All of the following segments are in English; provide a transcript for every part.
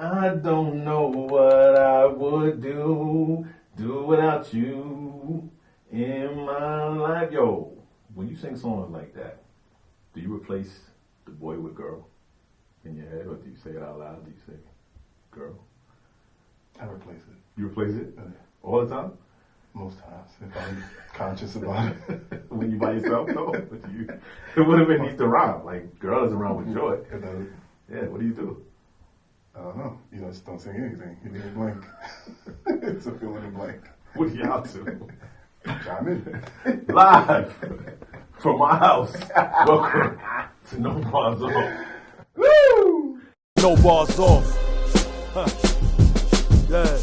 I don't know what I would do without you in my life. Yo, when you sing songs like that, do you replace the boy with girl in your head, or do you say it out loud? Do you say girl? I replace it. You replace it all the time? Most times, if I'm conscious about it. When you by yourself, though? What if it needs to rhyme? Like, girl doesn't rhyme with joy. It doesn't. Yeah, what do you do? I don't know. You just don't sing anything. You leave it blank. It's a fill in the blank. What do y'all do? Chime in. Live from my house. Welcome to No Bars Off. Woo! No bars off. Huh. Yeah.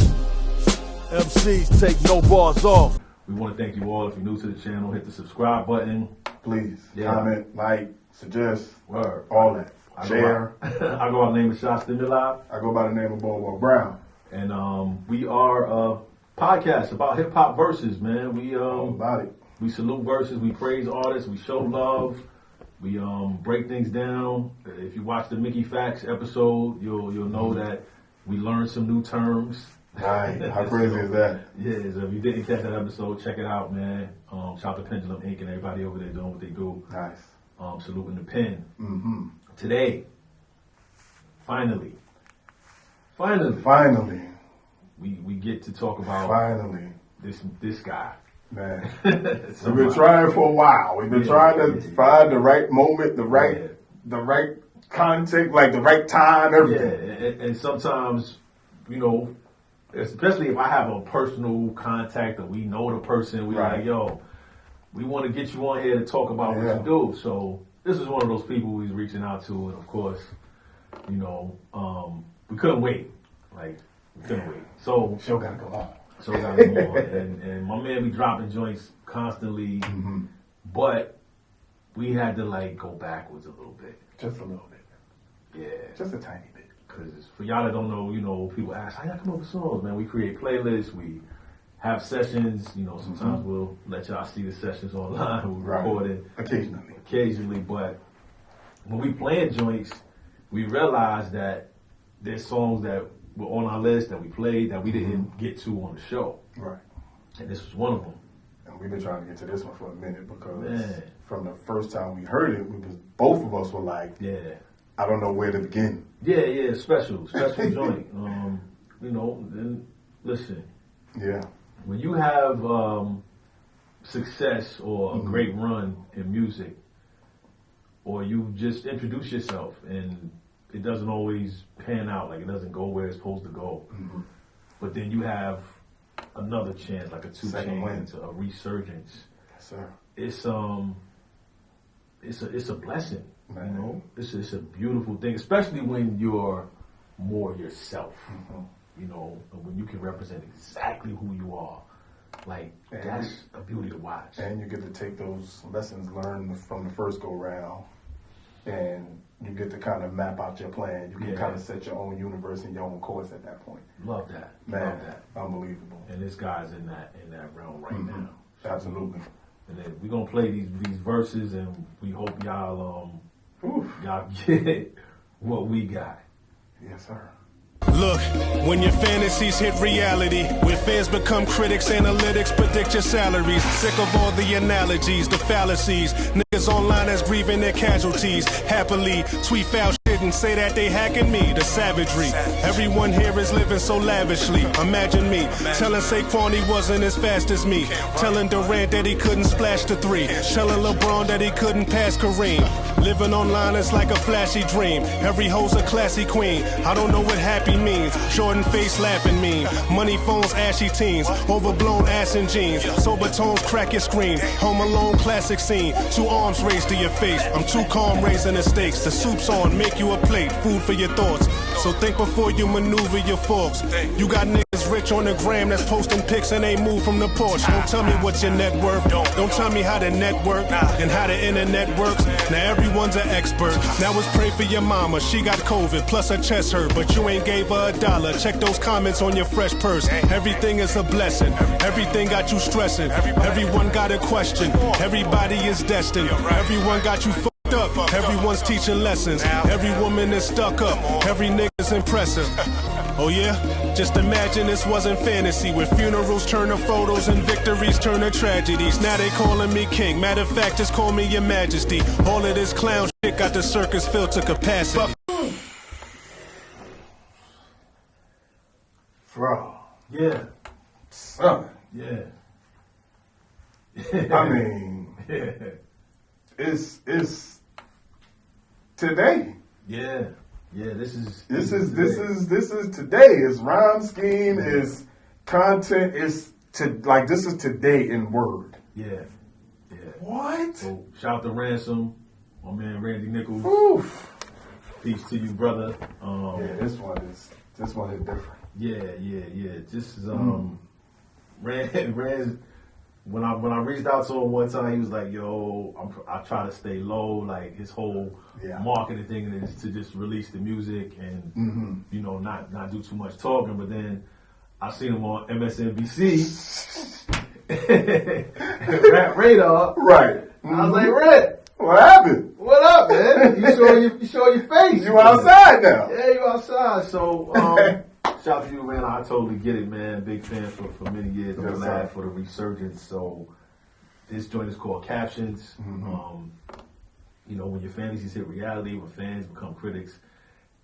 MCs take no bars off. We want to thank you all. If you're new to the channel, hit the subscribe button. Please, comment, like, suggest, Word. all that. Share. I go by the name of Shot Stimuli. I go by the name of Bobo Brown. And we are a podcast about hip hop verses, man. We about it. We salute verses, we praise artists, we show love, we break things down. If you watch the Mickey Facts episode, you'll know that we learned some new terms. Right. How crazy is that? Yeah, so if you didn't catch that episode, check it out, man. Shout out to Pendulum Inc. and everybody over there doing what they do. Nice. Saluting the pen. Mm-hmm. Today, finally, we get to talk about this guy. Man, we've been trying for a while. We've been trying to find the right moment, the right context, like the right time, everything. Yeah, and sometimes, you know, especially if I have a personal contact or we know the person, we like, yo, we want to get you on here to talk about what you do. So this is one of those people he's reaching out to, and of course, you know, we couldn't wait. Like, we couldn't wait. So show gotta go on. So we gotta go on. And my man be dropping joints constantly, but we had to like go backwards a little bit. Just a little bit. Yeah. Just a tiny bit. Because for y'all that don't know, you know, people ask, how y'all come up with songs, man? We create playlists, we have sessions, you know, sometimes we'll let y'all see the sessions online, we record it. Occasionally, but when we playing joints, we realized that there's songs that were on our list that we played that we didn't get to on the show. Right. And this was one of them. And we've been trying to get to this one for a minute because from the first time we heard it, both of us were like, I don't know where to begin. Yeah, special joint. You know, then listen. Yeah. When you have success or a great run in music, or you just introduce yourself and it doesn't always pan out, like it doesn't go where it's supposed to go. But then you have another chance, like a chance, a resurgence. Yes, sir. It's a blessing. Man. You know, it's a beautiful thing, especially when you're more yourself. You know, when you can represent exactly who you are. Like, that's a beauty to watch. And you get to take those lessons learned from the first go round, and you get to kind of map out your plan. You can kind of set your own universe and your own course at that point. Love that. Man, love that. Unbelievable. And this guy's in that realm right now. Absolutely. And then we're gonna play these verses, and we hope y'all get what we got. Yes, sir. Look, when your fantasies hit reality, when fans become critics, analytics predict your salaries. Sick of all the analogies, the fallacies. Niggas online that's grieving their casualties. Happily tweet foul shit and say that they hacking me. The savagery. Everyone here is living so lavishly. Imagine me telling Saquon he wasn't as fast as me. Telling Durant that he couldn't splash the three. Telling LeBron that he couldn't pass Kareem. Living online is like a flashy dream. Every hoe's a classy queen. I don't know what happy means. Jordan face laughing mean. Money phones, ashy teens. Overblown ass and jeans. Sober tones crack your screen. Home Alone classic scene. 2 arms raised to your face. I'm too calm raising the stakes. The soup's on, make you a plate. Food for your thoughts. So think before you maneuver your forks. You got niggas rich on the gram that's posting pics and ain't moved from the porch. Don't tell me what's your net worth. Don't tell me how the network and how the internet works. Now everyone's an expert. Now it's pray for your mama. She got COVID plus her chest hurt, but you ain't gave her $1. Check those comments on your fresh purse. Everything is a blessing. Everything got you stressing. Everyone got a question. Everybody is destined. Everyone got you fucked up. Everyone's teaching lessons. Every woman is stuck up. Every nigga's impressive. Oh yeah? Just imagine this wasn't fantasy, where funerals turn to photos and victories turn to tragedies. Now they calling me king. Matter of fact, just call me your majesty. All of this clown shit got the circus filled to capacity. Bro. Yeah. Son. Yeah. I mean, it's today. Yeah. Yeah, this is today. It's rhyme scheme, it's content, this is today in word. Yeah. Yeah. What? So shout out to Ransom, my man Randy Nichols. Oof. Peace to you, brother. Yeah, this one is different. Yeah. Just Rand, when I reached out to him one time, he was like, "Yo, I try to stay low." Like his whole marketing thing is to just release the music and not do too much talking. But then I seen him on MSNBC, Rap Radar. Right. I was like, Red, what happened? What up, man? You show your face. You outside now? Yeah, you outside. So. Shout out to you, man. I totally get it, man. Big fan for many years. I'm glad for the resurgence. So this joint is called Captions. When your fantasies hit reality, when fans become critics,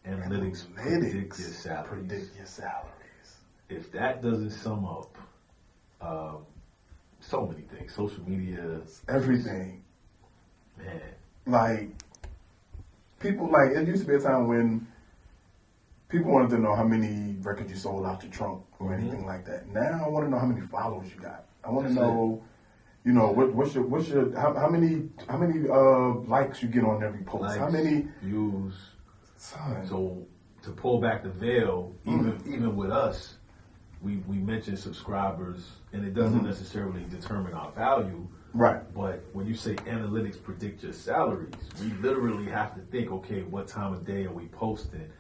analytics predict your salaries. If that doesn't sum up so many things, social media, everything, man. Like people, it used to be a time when people wanted to know how many records you sold out your trunk or anything like that. Now I want to know how many followers you got. I want to know, what's your how many likes you get on every post. Likes, how many views. Son. So to pull back the veil, even with us, we mention subscribers, and it doesn't necessarily determine our value. Right. But when you say analytics predict your salaries, we literally have to think, okay, what time of day are we posting?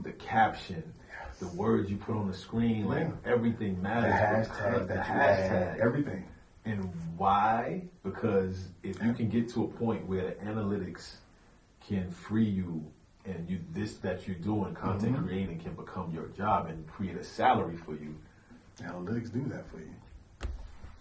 The caption, the words you put on the screen, everything matters. The hashtag, everything. And why? Because if you can get to a point where the analytics can free you and that you're doing, content creating can become your job and create a salary for you. Analytics do that for you.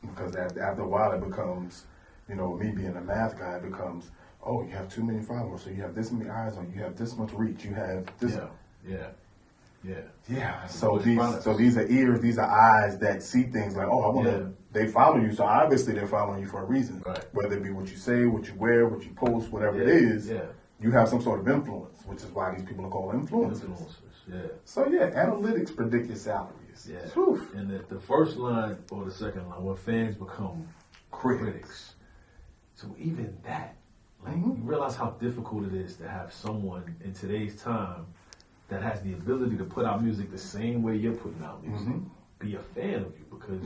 Because after a while it becomes, me being a math guy, it becomes, oh, you have too many followers, so you have this many eyes on you, have this much reach, you have this. Yeah. So these are ears, these are eyes that see things like, oh, they follow you, so obviously they're following you for a reason. Right. Whether it be what you say, what you wear, what you post, whatever it is, you have some sort of influence, which is why these people are called influencers. Yeah. So analytics predict your salaries. Yeah. Whew. And the first line or the second line, when fans become critics. So even that, you realize how difficult it is to have someone in today's time that has the ability to put out music the same way you're putting out music, be a fan of you, because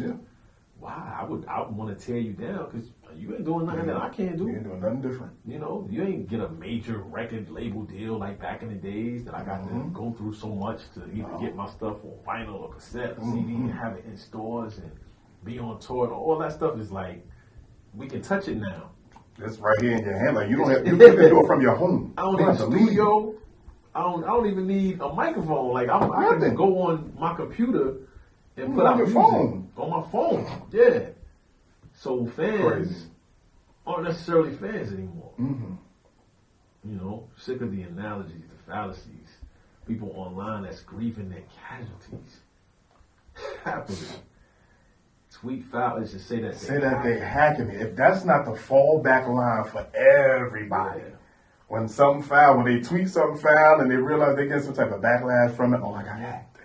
why? I would want to tear you down because you ain't doing nothing that I can't do. You ain't doing nothing different. You ain't get a major record label deal like back in the days that I got to go through so much to either get my stuff on vinyl or cassette or CD and have it in stores and be on tour. All that stuff is we can touch it now. It's right here in your hand. You don't have, you can do it from your home. I don't need a studio. I don't even need a microphone. I can just go on my computer and put out music on my phone. Yeah. So fans aren't necessarily fans anymore. Sick of the analogies, the fallacies. People online that's grieving their casualties. Happily. Tweet foul is to say that they hacking me. If that's not the fallback line for everybody. When something foul, when they tweet something foul and they realize they get some type of backlash from it, I got hacked.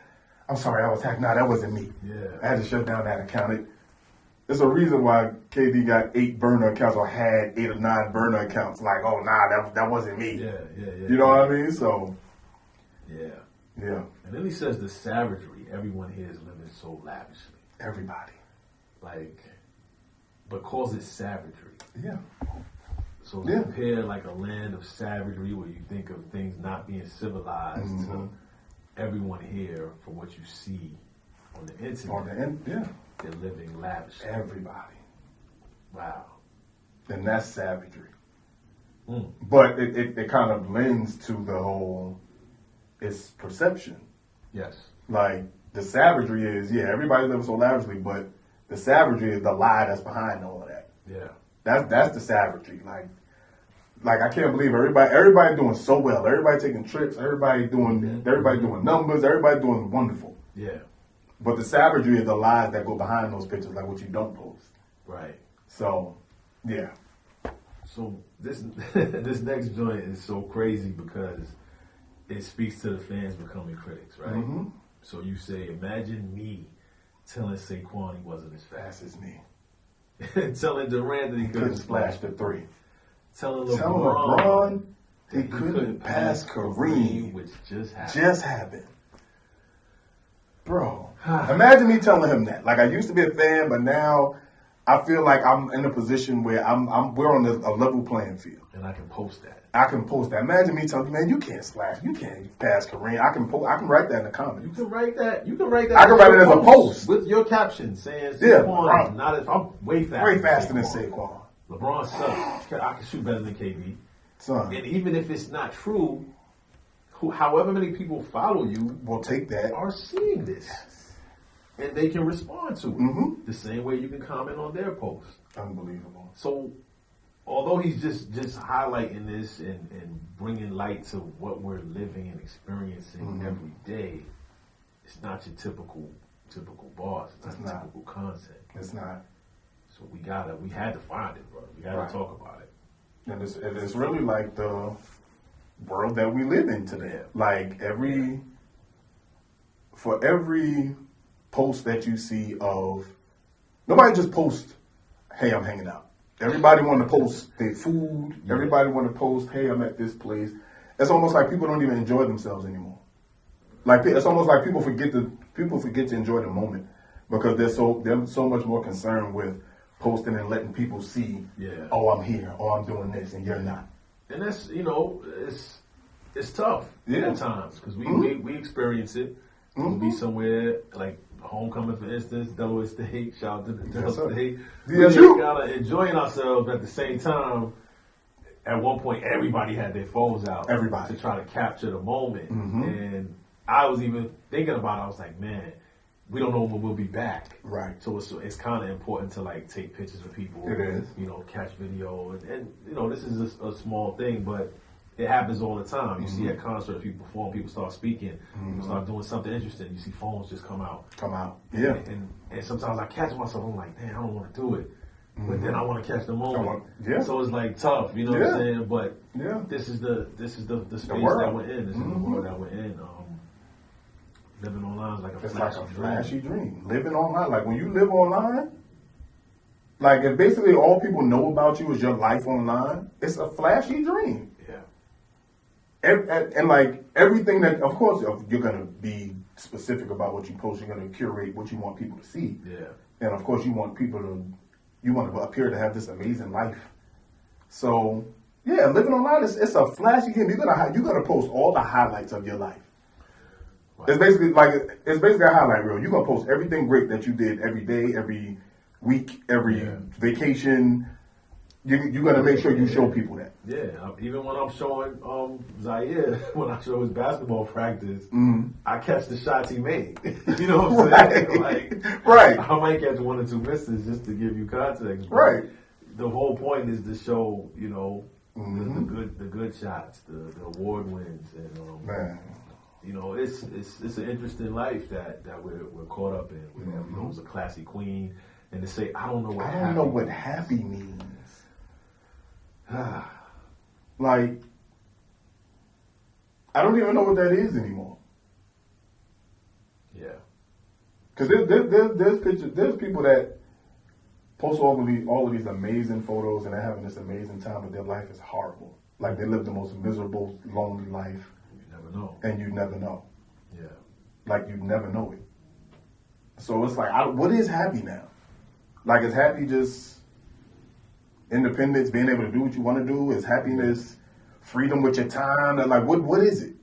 I'm sorry, I was hacked. No, that wasn't me. Yeah. I had to shut down that account. There's a reason why KD got 8 burner accounts or had 8 or 9 burner accounts. That wasn't me. Yeah. You know what I mean? So. Yeah. Yeah. And then he says the savagery. Everyone here is living so lavishly. Everybody. But calls it savagery. Yeah. So compare a land of savagery where you think of things not being civilized to everyone here for what you see on the internet. They're living lavishly. Everybody. Wow. And that's savagery. But it kind of lends to the whole, it's perception. Yes. Like, the savagery is, everybody lives so lavishly, but the savagery is the lie that's behind all of that. Yeah. That's the savagery. Like I can't believe everybody doing so well. Everybody taking trips. Everybody doing numbers. Everybody doing wonderful. Yeah. But the savagery is the lies that go behind those pictures, like what you don't post. Right. So, yeah. So this this next joint is so crazy because it speaks to the fans becoming critics, right? Mm-hmm. So you say, imagine me telling Saquon he wasn't as fast as me. Telling Durant that he couldn't splash the three. Telling LeBron he couldn't pass Kareem, which just happened. Bro, imagine me telling him that. Like, I used to be a fan, but now I feel like I'm in a position where we're on a level playing field. And I can post that. Imagine me telling you, man, you can't splash. You can't pass Kareem. I can write that in the comments. You can write that. I can write it as a post. With your caption saying, Saquon, not if I'm way faster than Saquon. LeBron sucks. I can shoot better than KD. Son. And even if it's not true, however many people follow you will take that, are seeing this. And they can respond to it. Mm-hmm. The same way you can comment on their post. Unbelievable. So, although he's just highlighting this and bringing light to what we're living and experiencing every day, it's not your typical boss. It's not typical content. It's not. So we had to find it, bro. We had to talk about it. And it's really like the world that we live in today. Yeah. Like for every post that you see of, nobody just posts, hey, I'm hanging out. Everybody want to post their food. Yeah. Everybody want to post, hey, I'm at this place. It's almost like people don't even enjoy themselves anymore. Like, it's almost like people forget to enjoy the moment because they're so much more concerned with posting and letting people see, oh, I'm here, oh, I'm doing this, and you're not. And that's, it's tough at times because we experience it. We'll be somewhere like homecoming, for instance, Delaware State. Shout out to the Delaware State. We're kind of enjoying ourselves at the same time. At one point, everybody had their phones out. Everybody. To try to capture the moment. Mm-hmm. And I was even thinking about it. I was like, man, we don't know when we'll be back. Right. So it's kind of important to like take pictures of people. It is. Catch video. And this is a small thing, but it happens all the time. You see at concerts, people perform, people start speaking, people start doing something interesting. You see phones just come out. Yeah. And sometimes I catch myself, I'm like, man, I don't want to do it. But then I want to catch the moment. So it's like tough, you know what I'm saying? But this is the space that we're in. This is the world that we're in. Living online is like a flashy dream. Living online, like when you live online, like if basically all people know about you is your life online, it's a flashy dream. And like everything that, of course, you're going to be specific about what you post. You're going to curate what you want people to see. Yeah. And of course, you want to appear to have this amazing life. So, living online it's a flashy game. You're gonna post all the highlights of your life. Right. It's basically a highlight reel. You're gonna post everything great that you did every day, every week, every vacation. You're gonna make sure you show people that. Yeah, even when I'm showing Zaire, when I show his basketball practice, I catch the shots he made. You know what I'm saying? Like, right. I might catch one or two misses just to give you context. Right. The whole point is to show, the good shots, the award wins, and man. It's an interesting life that we're caught up in. We was a classy queen, and to say I don't know what happy means. Like, I don't even know what that is anymore. Yeah. Because there's people that post all of these amazing photos and they're having this amazing time, but their life is horrible. Like they live the most miserable, lonely life. You never know. And you never know. Yeah. Like you never know it. So it's like, what is happy now? Like, is happy just independence, being able to do what you want to do? Is happiness freedom with your time? Like, what is it?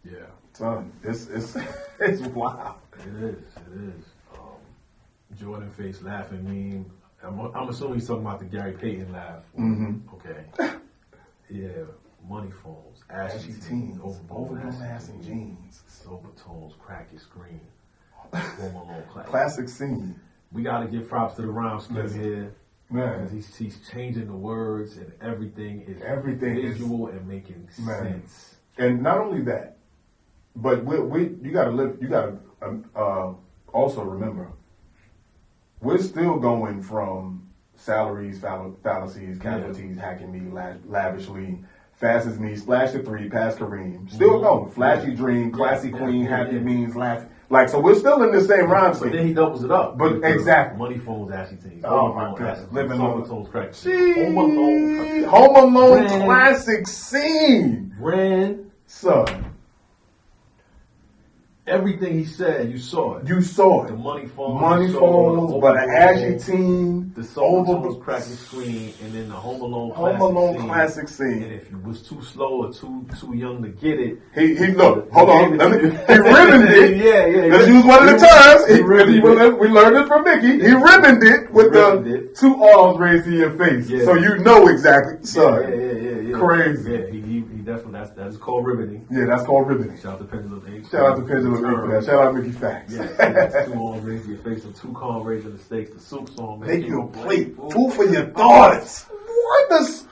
Yeah. Son, it's wild. It is. Jordan face laughing meme. I'm assuming he's talking about the Gary Payton laugh. Mm-hmm. Okay. Yeah. money phones, ashy teens, overblown ass and jeans, silver tones, crack your screen. Home Alone classic scene. We got to give props to the rhyme scheme here. Man, he's changing the words and everything is visual and making sense. And not only that, but you got to live. You got to also remember, we're still going from salaries, fallacies, casualties, hacking me lavishly, fast as me, splash the three, pass Kareem. Still going. Flashy dream, classy queen, happy means laugh. Like, so we're still in the same rhyme scheme. But then he doubles it up. But exactly. Money phones, ashy teens. Oh my God. Living on the tones, crack. Home Alone classic scene. Son. Everything he said, you saw it. You saw it. The money phones, but an ashy teen, the silver cracking screen, and then the Home Alone classic scene. And if you was too slow or too young to get it, he look. Hold on, he ribboned it. Yeah. Let's use one of the terms. We learned it from Mickey. He ribboned it with the two arms raised to your face, so you know exactly. Son, yeah. Crazy. Yeah, he definitely that's called ribboning. Yeah, that's called ribboning. Shout out to Pendulum Inc. Shout out to Pendulum Inc. for that. Shout out Mickey Facts. Yeah, two arms raised to your face and two calm raising the stakes. The soup song make you a plate. Food for your thoughts. What does?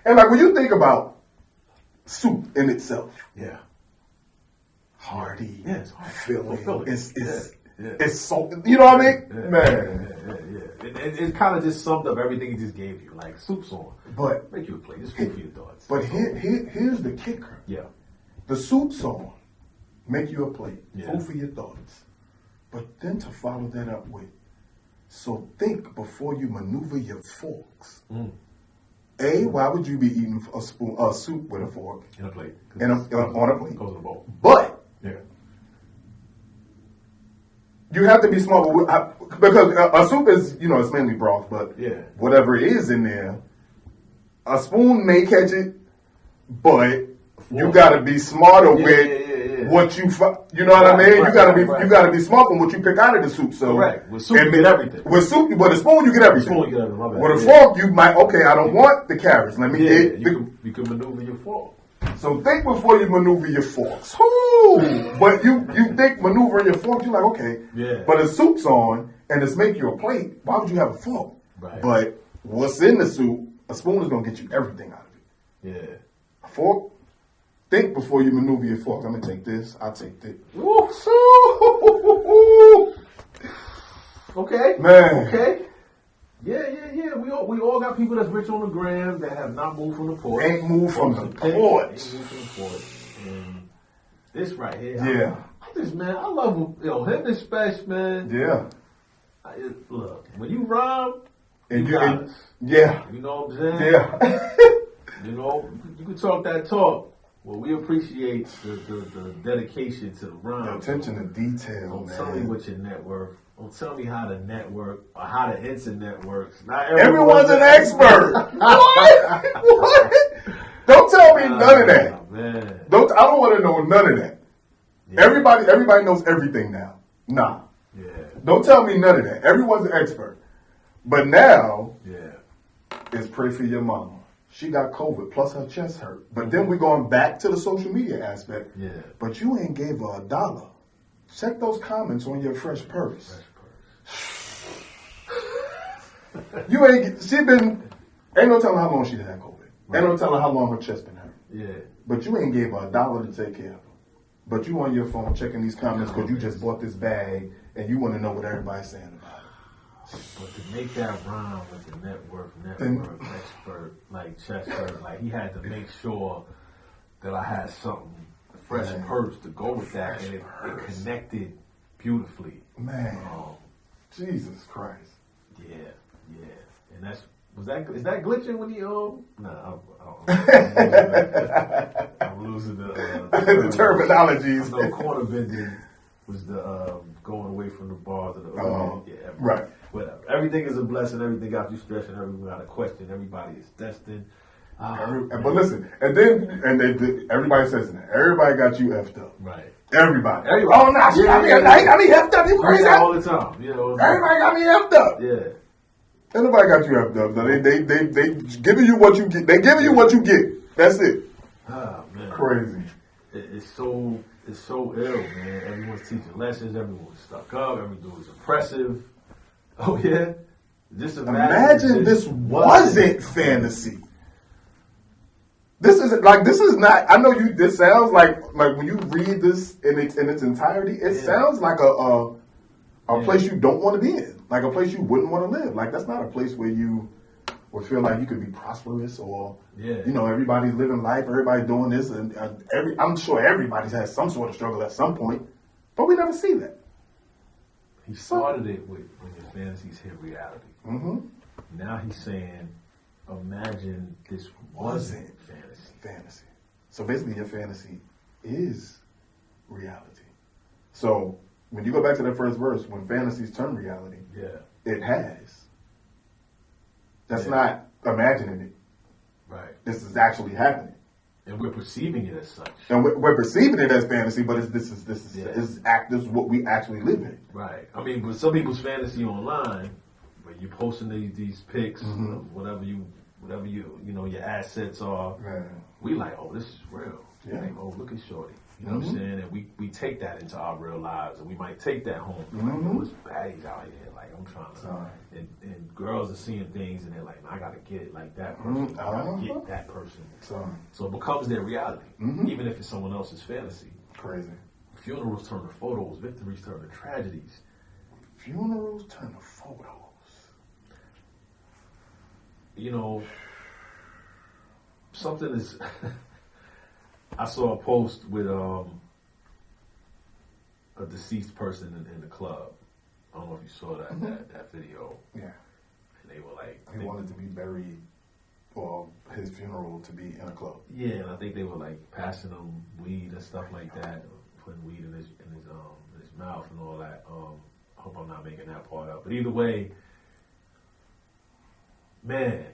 And like when you think about soup in itself, hearty, it's filling. It's so, you know what I mean? Yeah. Man. It kind of just summed up everything he just gave you, like soup song. But make you a plate. It's food for your thoughts. But here's the kicker. Yeah. The soup song, make you a plate. Food for your thoughts. But then to follow that up with, so think before you maneuver your forks. A, why would you be eating a soup with a fork? In a plate. On a plate. Goes in a bowl. But you have to be smart because a soup is, it's mainly broth, but whatever is in there, a spoon may catch it, but you got to be smarter with what you know what I mean? You got to be smart with what you pick out of the soup. So with soup you get everything. With soup, with a spoon you get everything. With a fork you might I don't want the carrots. Let me get you can maneuver your fork. So think before you maneuver your forks. But you think maneuvering your forks, you're like, okay. Yeah. But the soup's on and it's make you a plate. Why would you have a fork? Right. But what's in the soup, a spoon is going to get you everything out of it. Yeah. A fork, think before you maneuver your forks. I'm going to take this. I'll take this. Okay. Man. Okay. Yeah. We all got people that's rich on the gram that have not moved from the porch. Ain't moved from the porch. And this right here. Yeah. I love him and Spesh, man. Yeah. Look, when you rhyme, and you got us. Yeah. You know what I'm saying? Yeah. You can talk that talk. Well, we appreciate the dedication to the rhyme. The attention to detail, Don't man. tell me what your net worth. Don't tell me how the network or how the internet works. Not everyone's an expert. What? Don't tell me none of that. Man. I don't want to know none of that. Yeah. Everybody knows everything now. Nah. Yeah. Don't tell me none of that. Everyone's an expert. But now, it's pray for your mama. She got COVID, plus her chest hurt. But then we're going back to the social media aspect. Yeah. But you ain't gave her $1. Check those comments on your fresh purse. Ain't no telling how long she had COVID. Right. Ain't no telling how long her chest been hurt. Yeah. But you ain't gave her $1 to take care of her. But you on your phone checking these comments because you just bought this bag and you want to know what everybody's saying about it. But to make that rhyme with the network expert, like chest hurt, like he had to make sure that I had something, fresh purse to go with that, and it connected beautifully. Man, Jesus Christ. Yeah. And is that glitching when he I'm losing the terminologies. I know corner vending was the going away from the bars. Right. Whatever. Everything is a blessing. Everything got you stressing. Everyone got a question. Everybody is destined. But listen, and everybody says that. Everybody got you effed up. Right. Everybody. Oh, no, shit. I mean, effed up. You crazy? All the time. Everybody got me effed up. Yeah. Everybody got you effed up. They giving you what you get. They giving you what you get. That's it. Ah, man. Crazy. It's so ill, man. Everyone's teaching lessons. Everyone's stuck up. Every dude is impressive. Oh yeah. Just imagine this wasn't fantasy. This is not. I know you. This sounds like when you read this in its entirety, it sounds like a place you don't want to be in, like a place you wouldn't want to live. Like that's not a place where you would feel like you could be prosperous or everybody's living life, everybody's doing this, and I'm sure everybody's had some sort of struggle at some point, but we never see that. He started it with when your fantasies hit reality. Mm-hmm. Now he's saying, imagine this wasn't fantasy. So basically your fantasy is reality. So when you go back to that first verse, when fantasies turn reality, it has. That's not imagining it. Right. This is actually happening. And we're perceiving it as such. And we're perceiving it as fantasy, but this is what we actually live in. Right. I mean, with some people's fantasy online, when you're posting these pics, of whatever your assets are, we like, oh, this is real. Yeah. Like, oh, look at Shorty. You know what I'm saying? And we take that into our real lives, and we might take that home. Like, oh, it's baddies out here. Like, I'm trying to. And girls are seeing things, and they're like, I gotta get it like that person. I gotta get that person. So it becomes their reality, even if it's someone else's fantasy. Crazy. Funerals turn to photos. Victories turn to tragedies. Funerals turn to photos. You know, something is. I saw a post with a deceased person in the club. I don't know if you saw that video. Yeah. And they were like, he wanted to be buried, or his funeral to be in a club. Yeah, and I think they were like passing him weed and stuff like that, putting weed in his mouth and all that. I hope I'm not making that part up. But either way, man.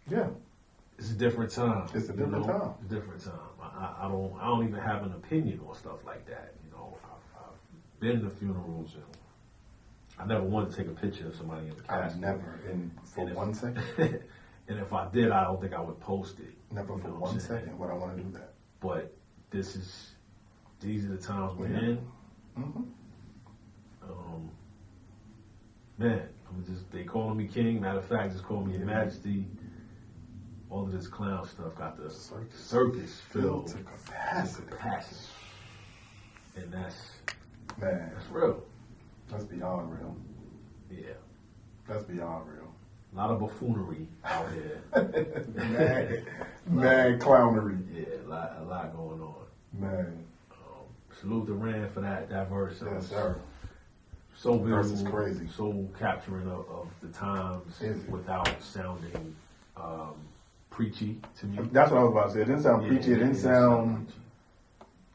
Yeah. It's a different time. It's a different time. It's a different time. I don't even have an opinion on stuff like that. You know, I've been to funerals and I never wanted to take a picture of somebody in the casket. I've never, for 1 second. And if I did, I don't think I would post it. Never for 1 second would I want to do that. But these are the times we're in. Man, they calling me king. Matter of fact, just call me Your Majesty. All of this clown stuff got the circus filled to capacity. And that's real. That's beyond real. Yeah. That's beyond real. A lot of buffoonery out here. mad clownery. Yeah, a lot going on. Man. Salute to Rand for that verse. Yes, sir. So visual, verse is crazy. So capturing of the times without sounding preachy to me. That's what I was about to say. It didn't sound preachy. It didn't sound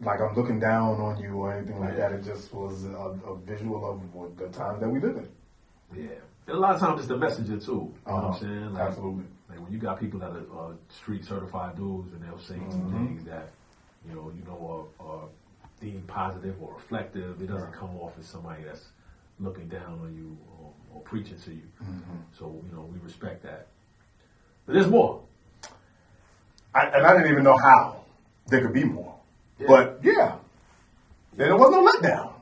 like I'm looking down on you or anything like that. It just was a visual of the time that we live in. Yeah. And a lot of times it's the messenger too. You know what I'm saying? Like, absolutely. Like when you got people that are street certified dudes and they'll say some things that, are deemed positive or reflective, it doesn't come off as somebody that's looking down on you or preaching to you. So, we respect that. But there's more. I didn't even know how there could be more. Yeah. But then there was no letdown.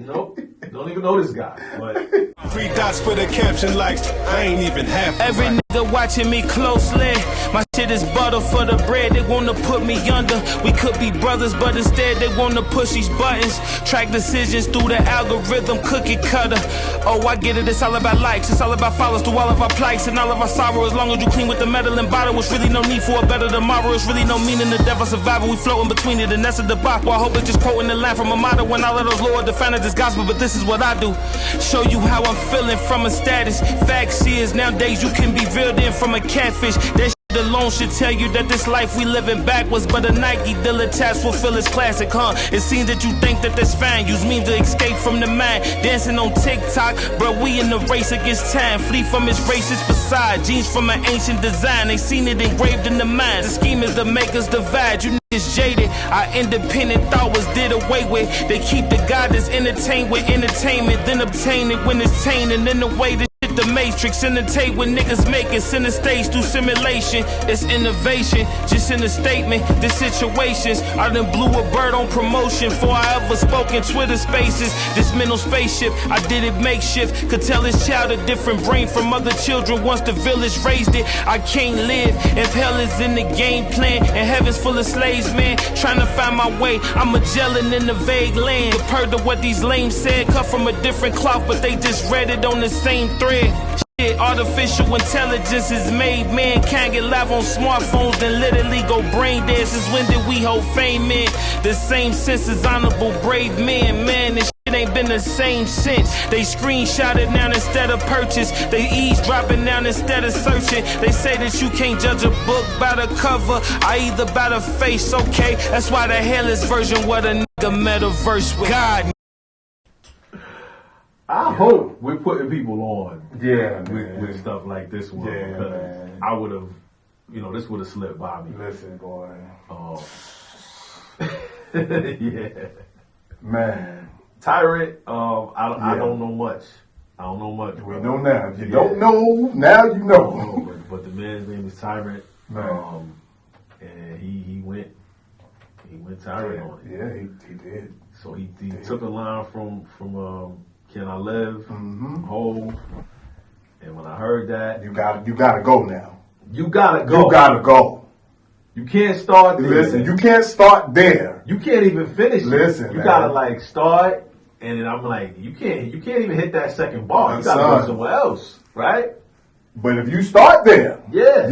Nope. Don't even know this guy. But 3 dots for the caption like I ain't even half. Every nigga watching me closely. My shit is butter for the bread. They wanna put me under. We could be brothers, but instead they wanna push these buttons. Track decisions through the algorithm, cookie cutter. Oh, I get it. It's all about likes. It's all about follows through all of our plights and all of our sorrow. As long as you clean with the metal and bottle, it's really no need for a better tomorrow. It's really no meaning to death or survival. We floating between it, and that's a debacle. I hope it's just quoting the line from a motto when all of those Lord defenders is gospel. But this is what I do. Show you how I'm feeling from a status. Facts is nowadays you can be veiled in from a catfish. That shit alone should tell you that this life we living backwards. But a Nike dealer task fulfill his classic, huh? It seems that you think that that's fine. Use memes to escape from the mind. Dancing on TikTok, bro, we in the race against time. Flee from his racist facade. Jeans from an ancient design. They seen it engraved in the mind. The scheme is to make us divide. You niggas jaded. Our independent thought was did away with. They keep the God that's entertained with entertainment, then obtain it when it's tainted. In the way the shit the matrix, in the tape when niggas make it, send the stage through simulation. It's innovation, just in a statement. The situations, I done blew a bird on promotion before I ever spoke in Twitter spaces. This mental spaceship, I did it makeshift. Could tell his child a different brain from other children once the village raised it. I can't live if hell is in the game plan and heaven's full of slaves, man. Trying to find my way, I'm Magellan in the vague land. Compared to what these lames said, cut from a different cloth, but they just read it on the same thread. Shit, artificial intelligence is made, man. Can't get live on smartphones, then literally go brain dead. Since when did we hold fame in? The same sense as honorable brave men, man. This shit ain't been the same since. They screenshot it now instead of purchase. They eavesdropping now instead of searching. They say that you can't judge a book by the cover, I either by the face, okay? That's why the hellish version what a nigga metaverse with God. I hope we're putting people on with stuff like this one, because man. I would have, this would have slipped by me. Listen, boy. Yeah. Man. Tyrant, I don't know much. I don't know much. We know now. If you don't know, now you know. But the man's name is Tyrant. Man. And he went Tyrant on it. Yeah, he did. So he took a line from Can I Live, Hove, and when I heard that, you gotta go now. You gotta go. You gotta go. You can't start there. Listen, you can't start there. You can't even finish. Listen, you man. gotta start, and then I'm like, you can't even hit that second bar. You gotta go somewhere else, right? But if you start there, yeah,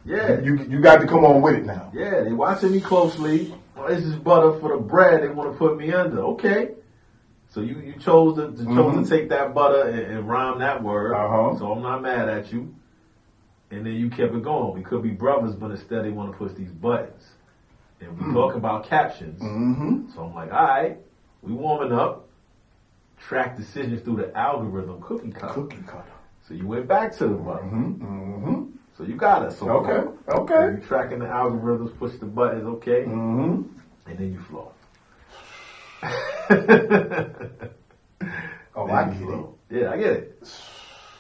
you got to come on with it now. Yeah, they watching me closely. Oh, this is butter for the bread. They want to put me under. Okay. So you chose to take that butter and rhyme that word. So I'm not mad at you. And then you kept it going. We could be brothers, but instead they want to push these buttons. And we talk about captions. So I'm like, all right, we warming up. Track decisions through the algorithm cookie cutter. So you went back to the butter. So you got it. So okay. You tracking the algorithms, push the buttons, okay. And then you flow. Oh, I get it. Yeah, I get it.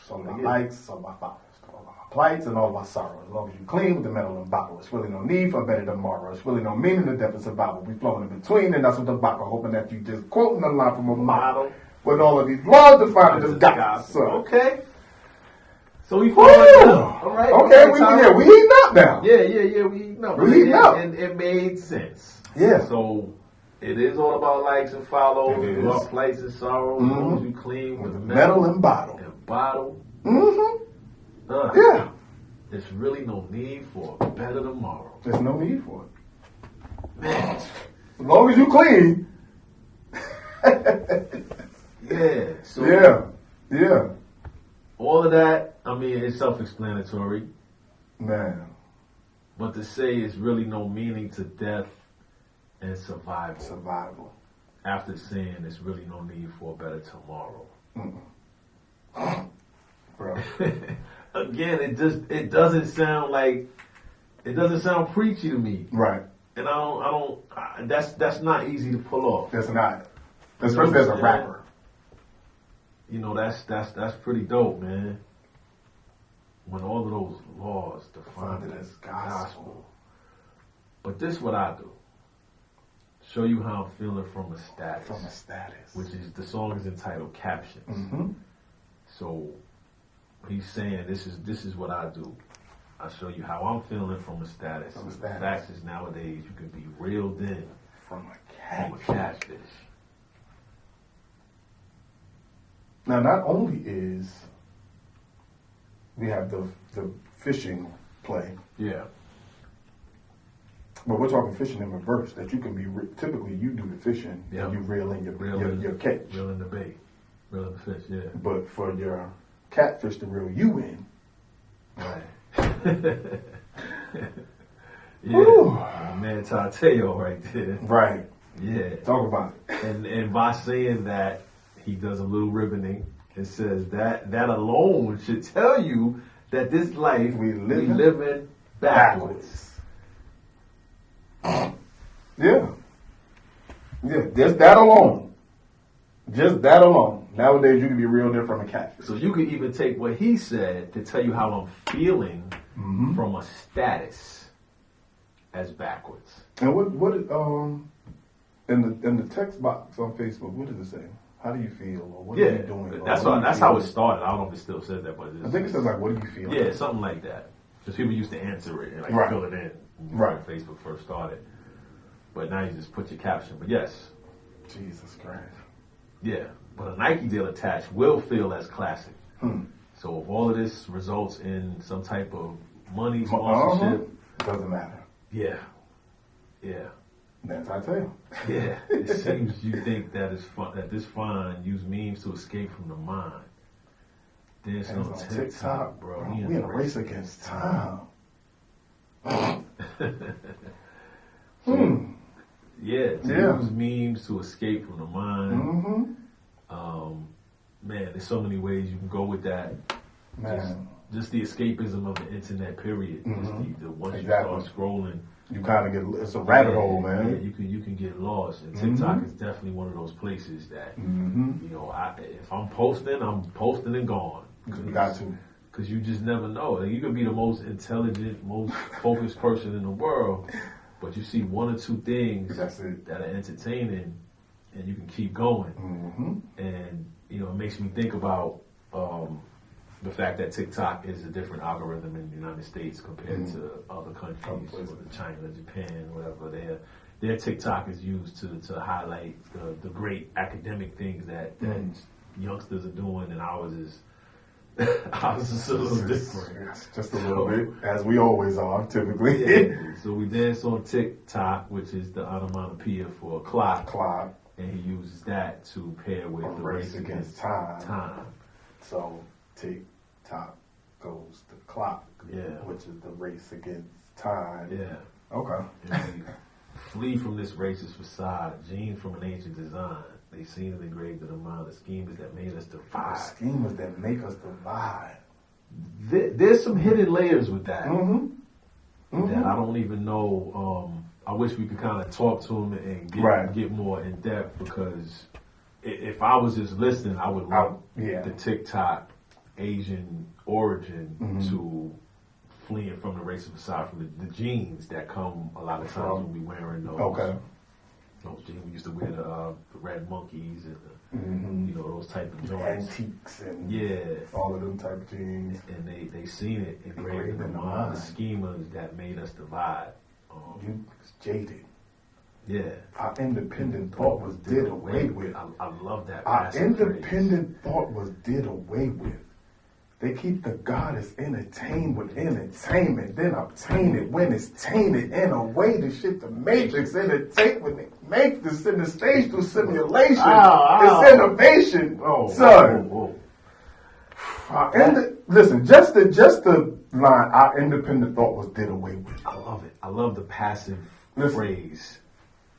So my likes, so my follows, all my plights and all my sorrows. As long as you clean with the metal and bottle, it's really no need for better tomorrow. It's really no meaning to death and survival. We flowing in between, and that's what the Bible hoping that you just quoting a line from a model with all of these laws defined as God. So okay. So we flowing up. All right. Okay, we heating up now. Yeah, we heating up. We heating up. And it made sense. Yeah. So it is all about likes and follows, love, plights and sorrows. As long as you clean with metal and bottle. Yeah. There's really no need for a better tomorrow. There's no need for it. Man. As long as you clean. Yeah. So Yeah. all of that, I mean, it's self-explanatory. Man. But to say it's really no meaning to death and survival. After saying there's really no need for a better tomorrow. Bro. Again, it doesn't sound preachy to me. Right. And that's not easy to pull off. That's not. Especially as a rapper. That's pretty dope, man. When all of those laws defined it as gospel. But this is what I do. Show you how I'm feeling from a status. Which is, the song is entitled Captions. So he's saying this is what I do. I show you how I'm feeling from a status. The fact is, nowadays you can be reeled in from a catfish. Now, not only is we have the fishing play. Yeah. But we're talking fishing in reverse. That you can be typically you do the fishing and you reel in your catch. Reel in the bait. Reel in the fish. Yeah. But for your catfish to reel you in. Right. Yeah. Man, Tateo right there. Right. Yeah. Talk about it. And by saying that, he does a little ribboning and says that alone should tell you that this life we living backwards. Yeah. Yeah, just that alone. Just that alone. Nowadays, you can be real different from a catfish. So you could even take what he said to tell you how I'm feeling from a status as backwards. And what in the text box on Facebook, what does it say? How do you feel, or what are you doing? That's how it started. I don't know if it still says that, but I think it says like, "What do you feel?" Yeah, something like that. Because people used to answer it and like fill it in when Facebook first started. But now you just put your caption. But yes, Jesus Christ. Yeah, but a Nike deal attached will feel as classic. So if all of this results in some type of money sponsorship, doesn't matter. Yeah. That's how I tell you. Yeah, it seems you think that is fun. That this fine use memes to escape from the mind. Dancing on TikTok, bro. We in a race against time. Yeah, use memes to escape from the mind. Man, there's so many ways you can go with that. Man. Just the escapism of the internet, period. Once you start scrolling, you kind of get, it's a rabbit hole, man. Yeah, you can get lost. And TikTok is definitely one of those places that, you know, if I'm posting and gone. You got to. Because you just never know. Like, you could be the most intelligent, most focused person in the world, but you see one or two things that are entertaining, and you can keep going. And, you know, it makes me think about the fact that TikTok is a different algorithm in the United States compared to other countries, whether China, Japan, whatever. Their TikTok is used to highlight the great academic things that youngsters are doing, and ours is a little different. Just a little bit, as we always are, typically. So we dance on TikTok, which is the onomatopoeia for clock. And he uses that to pair with the race against time. So TikTok goes the clock, which is the race against time. Okay. Flee from this racist facade, genes from an ancient design. They seen and engraved in the mind the schemes that made us divide. The schemes that make us divide. There's some hidden layers with that. That I don't even know. I wish we could kind of talk to them and get more in depth, because if I was just listening, I would link the TikTok Asian origin to fleeing from the racist facade, from the jeans that come a lot of times when we wearing those. Those jeans, we used to wear the red monkeys and you know, those type of joints, antiques and all of them type of jeans. And they seen it engraved in the mind, the schemas that made us divide. You jaded. Yeah. Our independent thought was did away with. I love that. Our independent thought was did away with. They keep the goddess entertained with entertainment, then obtain it when it's tainted, and away to shit the matrix entertain when they make this in the stage through simulation. It's innovation, son. Listen, just the line, our independent thought was did away with. I love it. I love the passive phrase.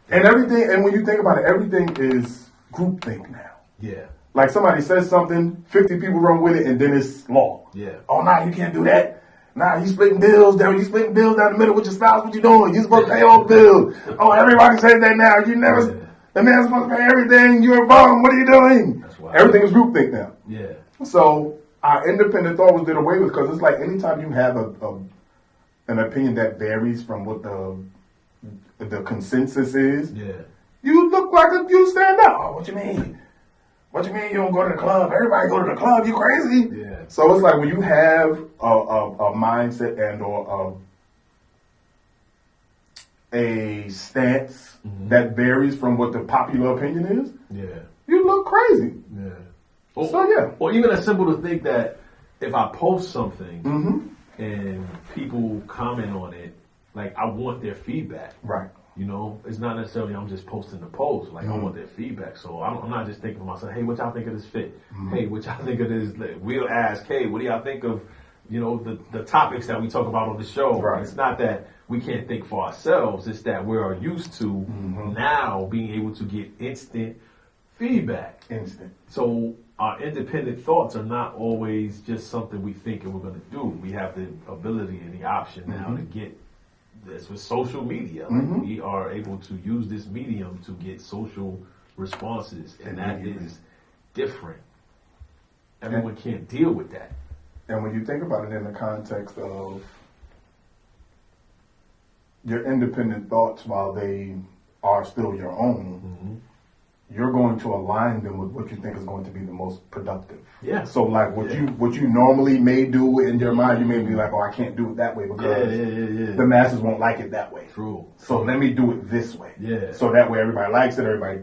And everything, and when you think about it, everything is groupthink now. Yeah. Like somebody says something, 50 people run with it, and then it's law. Yeah. Oh, nah, you can't do that. Nah, you splitting bills down. You splitting bills down the middle with your spouse. What you doing? You supposed to pay all the bills. Oh, everybody says that now. You never. The man's supposed to pay everything. You're a bum. What are you doing? That's why everything is groupthink now. Yeah. So our independent thought was did away with, because it's like anytime you have an opinion that varies from what the consensus is. Yeah. You look like you stand out. Oh, what you mean? What you mean you don't go to the club? Everybody go to the club. You crazy? Yeah. So it's like when you have a mindset and or a stance that varies from what the popular opinion is. Yeah. You look crazy. Yeah. Or even as simple to think that if I post something and people comment on it, like I want their feedback. Right. You know, it's not necessarily I'm just posting the post. Like I want their feedback. So I'm not just thinking to myself, hey, what y'all think of this fit? Hey, what y'all think of this? We'll ask, hey, what do y'all think of, you know, the topics that we talk about on the show? Right. It's not that we can't think for ourselves. It's that we are used to now being able to get instant feedback. So our independent thoughts are not always just something we think and we're going to do. We have the ability and the option now to get this with social media. Like we are able to use this medium to get social responses, and that is different. Everyone can't deal with that. And when you think about it in the context of your independent thoughts, while they are still your own, you're going to align them with what you think is going to be the most productive. Yeah. So like what you normally may do in your mind, you may be like, oh, I can't do it that way because the masses won't like it that way. True. So let me do it this way. Yeah. So that way everybody likes it, everybody,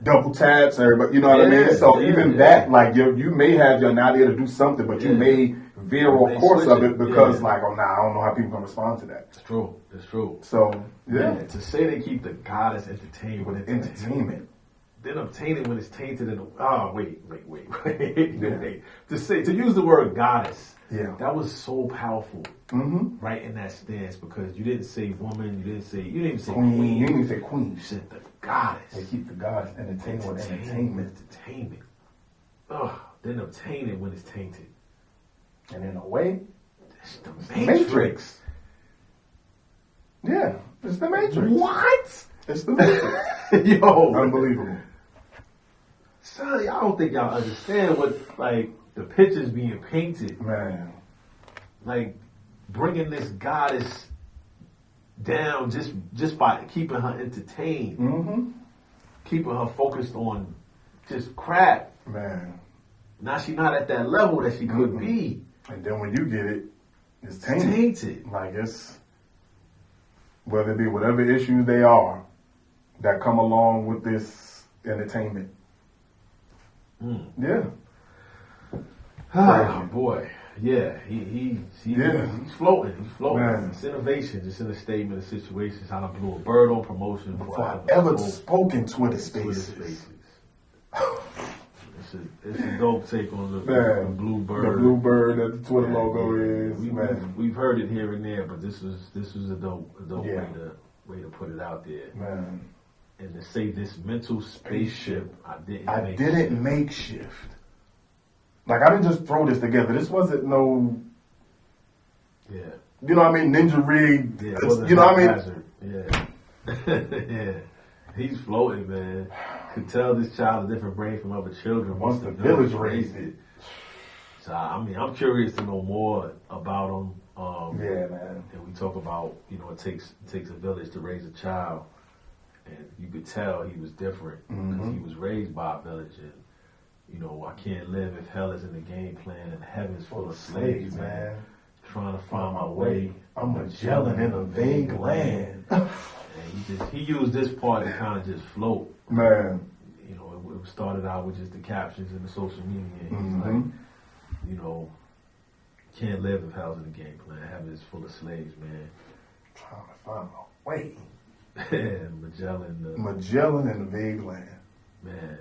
double taps, everybody, you know what I mean? So even that, like you may have an idea to do something, but you may veer off course of it because like, oh, I don't know how people can respond to that. It's true. It's true. So, to say they keep the goddess entertained with entertainment. Then obtain it when it's tainted in the, wait. To use the word goddess, that was so powerful, right, in that stance, because you didn't say woman, you didn't even say queen. You didn't even say queen. You said the goddess. They keep the goddess entertained with entertainment. Then obtain it when it's tainted. And in a way, it's the Matrix. Yeah, it's the Matrix. What? It's the Matrix. Yo. Unbelievable. Sonny, I don't think y'all understand what, like, the pictures being painted. Man. Like, bringing this goddess down just by keeping her entertained. Keeping her focused on just crap. Man. Now she's not at that level that she could be. And then when you get it, it's tainted. Like it's, whether it be whatever issues they are that come along with this entertainment. Yeah. Oh boy. Yeah. He's floating. He's floating. Man. It's innovation. Just in a statement of situations. How I blew a bird on promotion before I ever spoke in Twitter Spaces. It's a dope take on the blue bird. The blue bird that the Twitter logo is. We've heard it here and there, but this was a dope way to put it out there. Man. And to say this mental spaceship, I didn't make shift. Like I didn't just throw this together. This wasn't no. Yeah. You know what I mean? Ninja rig. Yeah. You know what I mean? Yeah. Yeah. He's floating, man. Could tell this child a different brain from other children. Once the village raised it. So I mean, I'm curious to know more about him. Yeah, man. And we talk about, it takes a village to raise a child, and you could tell he was different because he was raised by a village. And I can't live if hell is in the game plan and heaven's full of slaves, man. Trying to find my way. I'm Magellan in a vague land. And he used this part to kind of just float. Man. It started out with just the captions and the social media. And he's like, can't live if hell's in the game plan. Heaven is full of slaves, man. Trying to find my way. Magellan in a vague land. Man.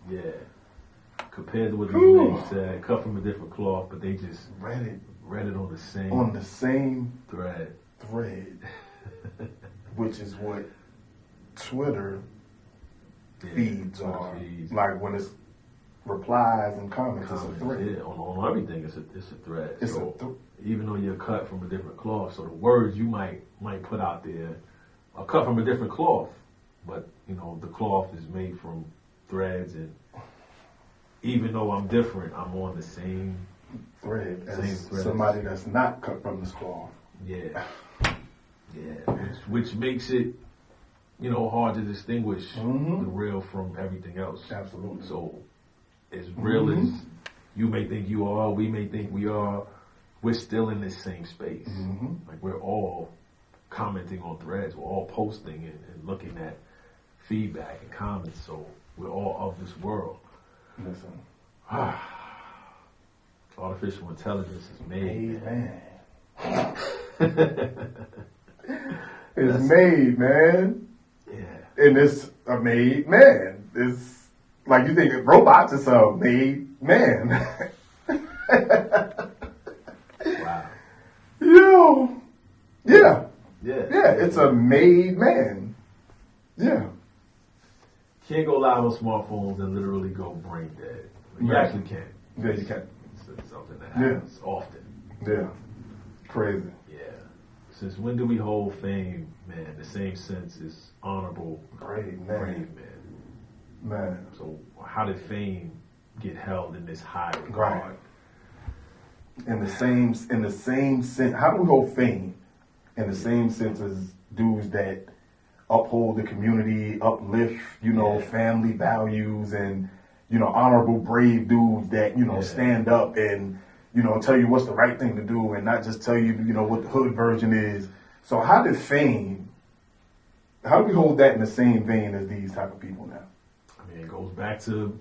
Yeah. Compared to what these names said, cut from a different cloth, but they just read it on the same thread. Which is what Twitter feeds are. Like when it's replies and comments, it's a thread. Yeah, on everything, it's a thread. Even though you're cut from a different cloth, so the words you might put out there are cut from a different cloth, but the cloth is made from threads, and even though I'm different, I'm on the same thread as somebody that's not cut from this cloth. Yeah. Yeah, which makes it, hard to distinguish the real from everything else. Absolutely. So, as real as you may think you are, we may think we are, we're still in this same space. Like we're all commenting on threads, we're all posting and looking at feedback and comments. So we're all of this world. Listen, artificial intelligence is made, man. It's made, man. Yeah. And it's a made man. It's like you think robots is a made man. Wow. Yo. Yeah. Yeah. Yeah, it's a made man. Yeah. Can't go live on smartphones and literally go brain dead. You actually can. Yeah, you can. It's something that happens often. Yeah. Crazy. Yeah. Since when do we hold fame, man, the same sense as honorable, brave man? Man. So how did fame get held in this high regard? Right. In the same sense, how do we hold fame in the same sense as dudes that uphold the community, uplift, family values, and honorable, brave dudes that stand up and tell you what's the right thing to do, and not just tell you what the hood version is. So how do we hold that in the same vein as these type of people now? I mean, it goes back to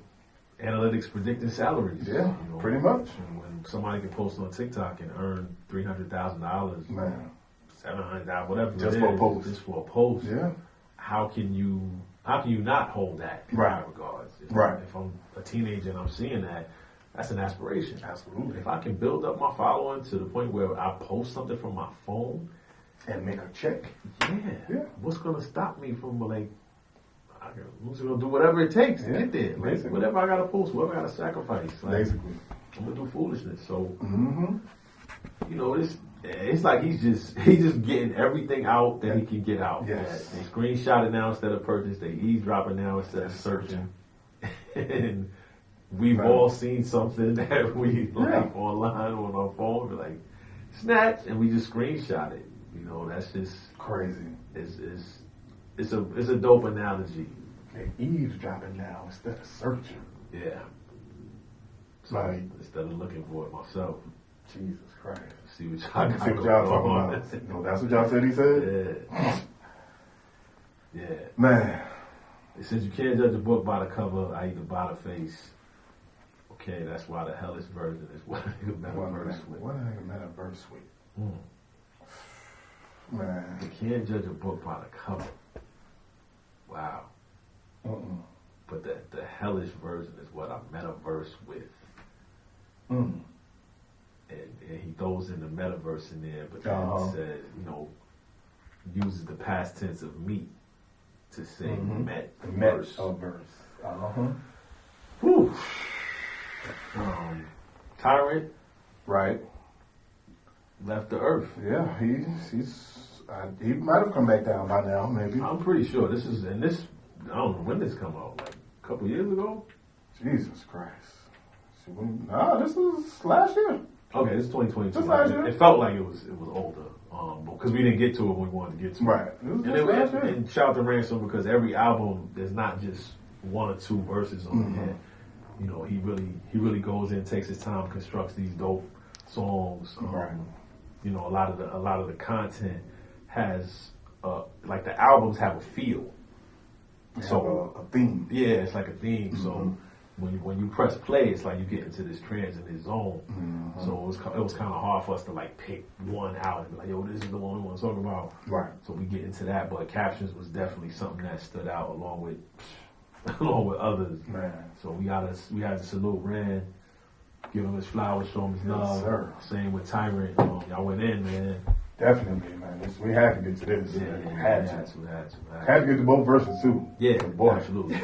analytics predicting salaries. Yeah, pretty much. When somebody can post on TikTok and earn $300,000, man, $700,000, whatever, just for a post. Just for a post. Yeah. How can you not hold that in high regards? If I'm a teenager and I'm seeing that, that's an aspiration. Absolutely. If I can build up my following to the point where I post something from my phone and make a check, what's gonna stop me from I'm just gonna do whatever it takes to get there. Like, whatever I gotta post, whatever I gotta sacrifice. Basically, I'm gonna do foolishness. So, it's like he's just getting everything out that he can get out. Yes. They screenshot it now instead of purchase. They eavesdropping now instead of searching. And we've all seen something that we like online on our phone. We're like, snatch, and we just screenshot it. That's just crazy. It's a dope analogy. They eavesdropping now instead of searching. Yeah. So instead of looking for it myself. Jesus Christ. See what y'all got talking about. No, that's what y'all said he said? Yeah. Man. It says you can't judge a book by the cover, i.e. the by the face. Okay, that's why the hellish version is what a nigga metaverse with. What a nigga metaverse with? Man. You can't judge a book by the cover. Wow. But the hellish version is what I metaverse with. And he throws in the metaverse in there, but then he says, uses the past tense of meet to say metaverse. Whew. Tyrant. Right. Left the earth. Yeah, he might have come back down by now, maybe. I'm pretty sure this, I don't know when this come out, like a couple years ago? Jesus Christ. This is last year. Okay, this is 2022. Just last year. It felt like it was older, because we didn't get to it when we wanted to get to it. Right. And shout out to Ransom, because every album, there's not just one or two verses on it. He really goes in, takes his time, constructs these dope songs. Right. A lot of the content has like the albums have a feel. So a theme. Yeah, it's like a theme. So when you press play, it's like you get into this trance and this zone. So it was kind of hard for us to like pick one out and be like, yo, this is the one we want to talk about. Right. So we get into that, but captions was definitely something that stood out along with others. Man. So we had to salute Rand, give him his flowers, show him his love. Sir. Same with Tyrant. Y'all went in, man. Definitely, man. We had to get to this. We had to. Had to get to both verses too. Yeah, boy. Absolutely.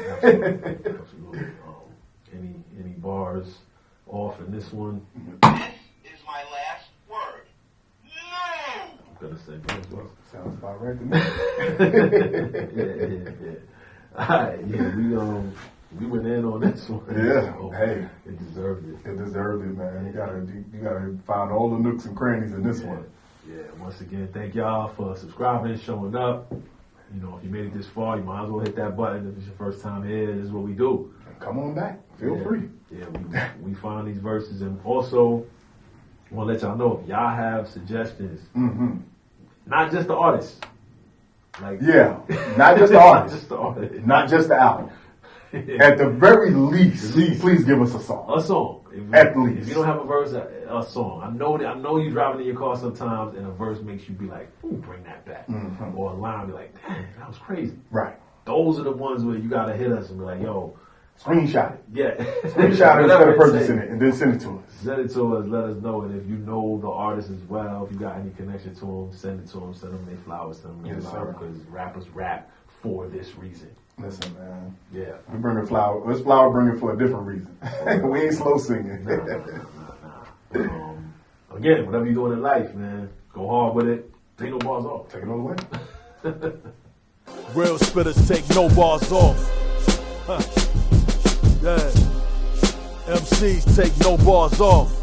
Any bars off in this one? Is my last word. No! I'm gonna say both words. Sounds about right to me. Yeah. Alright, we went in on this one. Yeah. Hey. It deserved it. It deserved it, man. You gotta find all the nooks and crannies in this one. Yeah, once again, thank y'all for subscribing, showing up. If you made it this far, you might as well hit that button. If it's your first time here, this is what we do. Come on back. Feel free. Yeah, we find these verses, and also want to let y'all know if y'all have suggestions, not just the artists. Not just the artist. Not just the album. At the very least, please give us a song. A song. At least. If you don't have a verse, a song. I know you driving in your car sometimes, and a verse makes you be like, ooh, bring that back. Or a line be like, dang, that was crazy. Right. Those are the ones where you gotta hit us and be like, yo. Screenshot it. Yeah. Screenshot it instead of purchasing it, and then send it to us. Send it to us, let us know. And if you know the artist as well, if you got any connection to them, send it to them. Send them their flowers, send them their love, because rappers rap for this reason. Listen, man. Yeah. We bring a flower. This flower bringing for a different reason. We ain't slow singing. Nah. Again, whatever you're doing in life, man, go hard with it. Take no bars off. Take it all the way. Real spitters take no bars off. Yeah. MCs take no bars off.